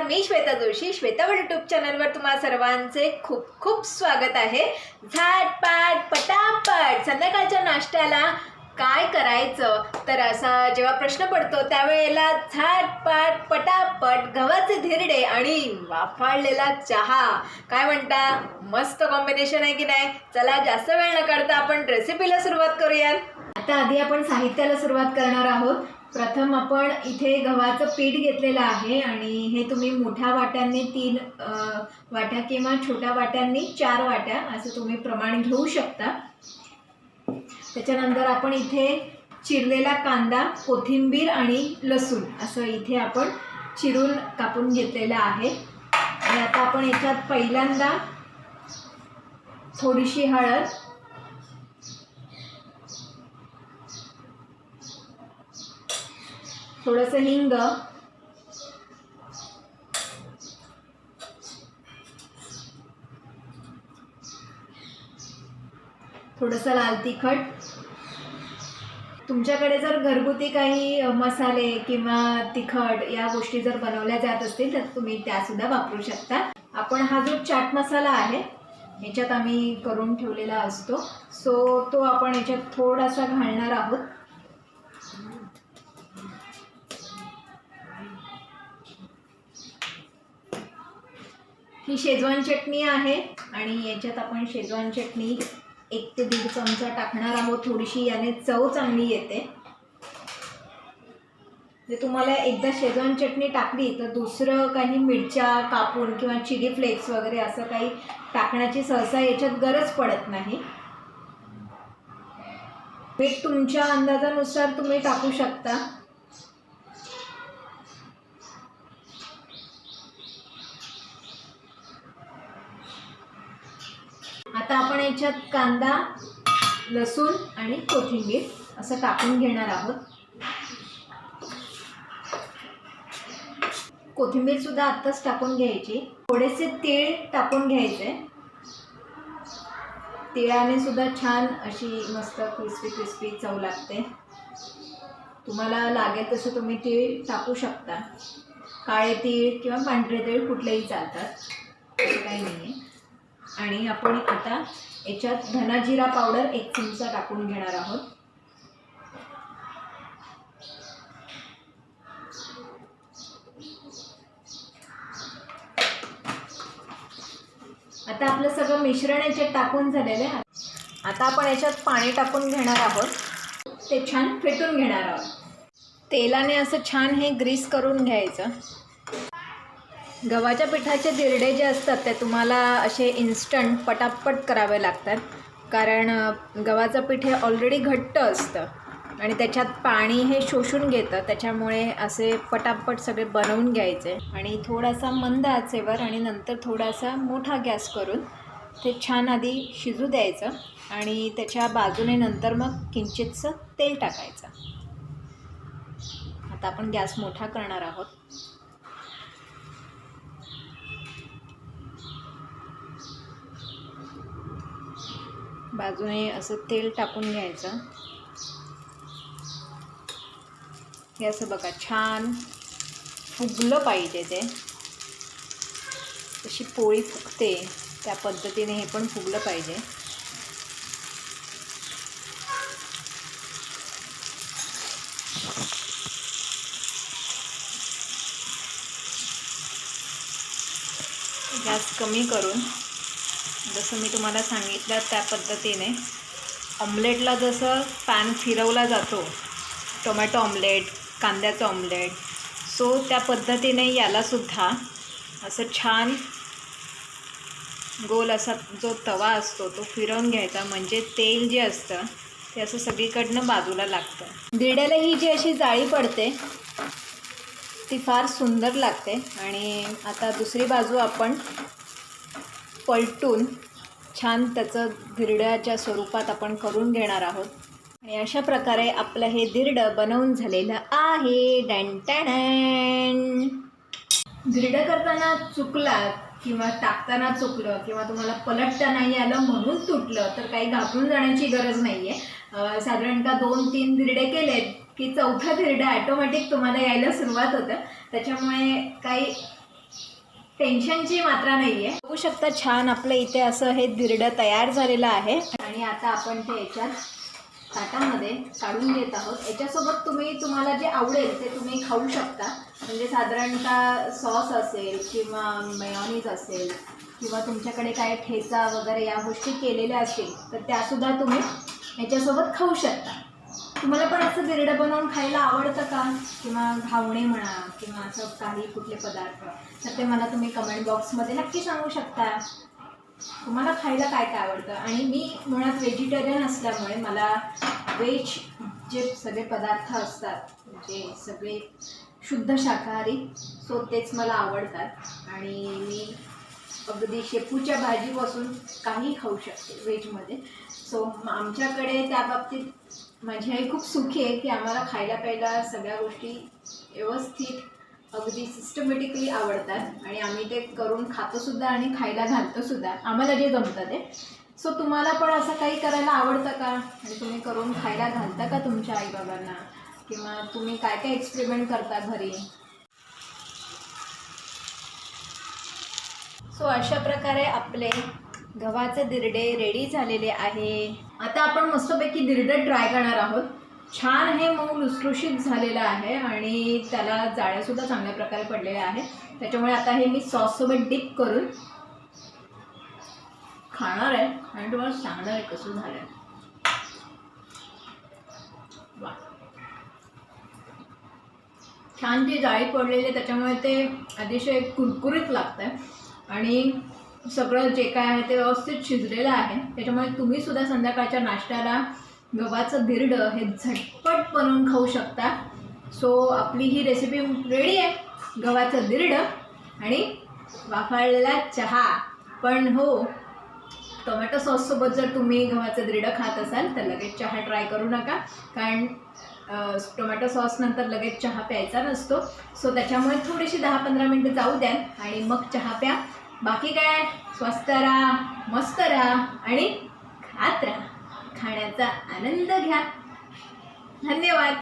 मी Shweta Joshi, Shweta YouTube चॅनलवर तुम्हा सर्वांचे खूप खूप स्वागत आहे। झटपट पटापट संध्याकाळच्या नाश्त्याला काय करायचं, तर असा जेव्हा प्रश्न पडतो त्यावेळेला झटपट पटापट गव्हाचे धिरडे आणि वाफाळलेला चहा, काय म्हणता, मस्त कॉम्बिनेशन आहे की नाही? चला जास्त वेळ न काढता आपण रेसिपीला सुरुवात करूयात। आता आधी आपण साहित्याला सुरुवात करणार आहोत। प्रथम आपण इथे गव्हाचं पीठ घेतलेलं आहे आणि हे तुम्ही मोठ्या वाट्यांनी 3 वाट्या किंवा छोट्या वाट्यांनी 4 वाट्या असं तुम्ही प्रमाण घेऊ शकता। त्याच्यानंतर आपण इथे चिरलेला कांदा, कोथिंबीर आणि लसूण असं इथे आपण चिरून कापून घेतलेलं आहे। आणि आता आपण याच्यात पहिल्यांदा थोडीशी हळद, थोडंसं हिंग, थोडंसं लाल तिखट, तुमच्याकडे जर घरगुती काही मसाले किंवा तिखट या गोष्टी जर बनवल्या जात असतील तर तुम्ही त्यासुद्धा वापरू शकता। आपण हा जो चाट मसाला आहे याच्यात आम्ही करून ठेवलेला असतो, सो तो आपण याच्यात थोडासा घालणार आहोत। ही शेजवान चटणी आहे आणि याच्यात आपण शेजवान चटणी 1 ते 1.5 चमचा टाकणार आहोत। थोडीशी याने चव चांगली येते। जर तुम्हाला एकदा शेजवान चटणी टाकली तर दुसरं काही मिरच्या कापून किंवा चिली फ्लेक्स वगैरे असं काही टाकण्याची सहसा याच्यात गरज पडत नाही। मीठ तुमच्या अंदाजानुसार तुम्ही टाकू शकता। आता आपण याच्यात कांदा, लसूण आणि कोथिंबीर असं टाकून घेणार आहोत। कोथिंबीर सुद्धा आत्ताच टाकून घ्यायची। थोडेसे तीळ टाकून घ्यायचे। तिळाने सुद्धा छान अशी मस्त क्रिस्पी चव लागते। तुम्हाला लागेल तसं तुम्ही तीळ टाकू शकता। काळे तीळ किंवा पांढरे तीळ कुठलेही चालतात, असं काही नाही आहे। आणि आपण आता याच्यात धना जिरा पावडर 1 चमचा टाकून घेणार आहोत। आता आपलं सगळं मिश्रण याच्यात टाकून झालेलं आहे। आता आपण याच्यात पाणी टाकून घेणार आहोत, ते छान फेटून घेणार आहोत। तेलाने असं छान हे ग्रीस करून घ्यायचं। गव्हाच्या पिठाचे धिरडे जे असतात ते तुम्हाला असे इन्स्टंट पटापट करावे लागतात, कारण गव्हाचं पीठ हे ऑलरेडी घट्ट असतं आणि त्याच्यात पाणी हे शोषून घेतं, त्याच्यामुळे असे पटापट सगळे बनवून घ्यायचे। आणि थोडासा मंद आचेवर आणि नंतर थोडासा मोठा गॅस करून ते छान आधी शिजू द्यायचं आणि त्याच्या बाजूने नंतर मग किंचितसं तेल टाकायचं। आता आपण गॅस मोठा करणार आहोत। बाजूने असं तेल टाकून घ्यायचं। हे असं बघा छान फुगलं पाहिजे, ते तशी पोळी फुगते त्या पद्धतीने हे पण फुगलं पाहिजे। गॅस कमी करून जसं मी तुम्हाला सांगितलं त्या पद्धतीने ऑमलेटला जसं पॅन फिरवला जातो, टोमॅटो ऑमलेट, कांद्याचं ऑमलेट, सो त्या पद्धतीने यालासुद्धा असं छान गोल असा जो तवा असतो तो फिरवून घ्यायचा, म्हणजे तेल जे असतं ते असं सगळीकडनं बाजूला लागतं। धिरड्याला ही जी अशी जाळी पडते ती फार सुंदर लागते। आणि आता दुसरी बाजू आपण पलटून छान त्याचं धिरड्याच्या स्वरूपात आपण करून घेणार आहोत। आणि अशा प्रकारे आपलं हे धिरडं बनवून झालेलं आहे। डॅन धिरडं करताना चुकलात किंवा टाकताना चुकलं किंवा तुम्हाला पलटता नाही आलं म्हणून तुटलं तर काही घाबरून जाण्याची गरज नाही आहे। साधारणतः 2-3 धिरडे केलेत की चौथा धिरडा ॲटोमॅटिक तुम्हाला यायला सुरुवात होतं, त्याच्यामुळे काही टेन्शनची मात्रा नाही आहे. बघू शकता छान आपलं इथे असं हे धिरडं तयार झालेलं आहे आणि आता आपण ते याच्यात ताटामध्ये काढून घेत आहोत. याच्यासोबत तुम्हाला जे आवडेल ते तुम्ही खाऊ शकता. म्हणजे साधारणतः सॉस असेल किंवा मेयोनीज असेल किंवा तुमच्याकडे काय ठेचा वगैरे या गोष्टी केलेल्या असतील तर त्यासुद्धा तुम्ही याच्यासोबत खाऊ शकता. तुम्हाला पण असं धिरडं बनवून खायला आवडतं का, किंवा घावणे म्हणा किंवा असं काही कुठले पदार्थ, तर ते मला तुम्ही कमेंट बॉक्समध्ये नक्की सांगू शकता. तुम्हाला खायला काय काय आवडतं. आणि मी मुळात व्हेजिटेरियन असल्यामुळे मला व्हेज जे सगळे पदार्थ असतात म्हणजे सगळे शुद्ध शाकाहारी सो तेच मला आवडतात. आणि मी अगदी शेपूच्या भाजीपासून काही खाऊ शकते व्हेजमध्ये. सो आमच्याकडे त्या बाबतीत माझी आई खूप सुखी आहे की आम्हाला खायला प्यायला सगळ्या गोष्टी व्यवस्थित अगदी सिस्टमॅटिकली आवडतात आणि आम्ही ते करून खातोसुद्धा आणि खायला घालतोसुद्धा, आम्हाला जे जमतं ते. सो तुम्हाला पण असं काही करायला आवडतं का आणि तुम्ही करून खायला घालता का तुमच्या आईबाबांना, किंवा तुम्ही काय काय एक्सपेरिमेंट करता घरी. सो अशा प्रकारे आपले गव्हाचे धिरडे रेडी झालेले आहे. आता आपण मस्तपैकी धिरडं ट्राय करणार आहोत. छान हे मऊ लुसलुशीत झालेलं आहे आणि त्याला जाळ्यासुद्धा चांगल्या प्रकारे पडलेल्या आहेत. त्याच्यामुळे आता हे मी सॉससोबत डिप करून खाणार आहे आणि तुम्हाला सांगणार आहे कसं झालं आहे. वा, छान ती जाळी पडलेली आहे त्याच्यामुळे ते अतिशय कुरकुरीत लागतं आहे आणि सगळं जे काय आहे ते व्यवस्थित शिजलेलं आहे. त्याच्यामुळे तुम्हीसुद्धा संध्याकाळच्या नाश्त्याला गव्हाचं धिरडं हे झटपट बनवून खाऊ शकता. सो आपली ही रेसिपी रेडी आहे, गव्हाचं धिरडं आणि वाफाळलेला चहा. पण हो, टोमॅटो सॉससोबत जर तुम्ही गव्हाचं धिरडं खात असाल तर लगेच चहा ट्राय करू नका, कारण टोमॅटो सॉस नंतर लगेच चहा प्यायचा नसतो. सो त्याच्यामुळे थोडीशी 10-15 मिनटं जाऊ द्या आणि मग चहा प्या. बाकी काय, स्वस्त राहा, मस्त राहा आणि खात राहा, खाण्याचा आनंद घ्या. धन्यवाद.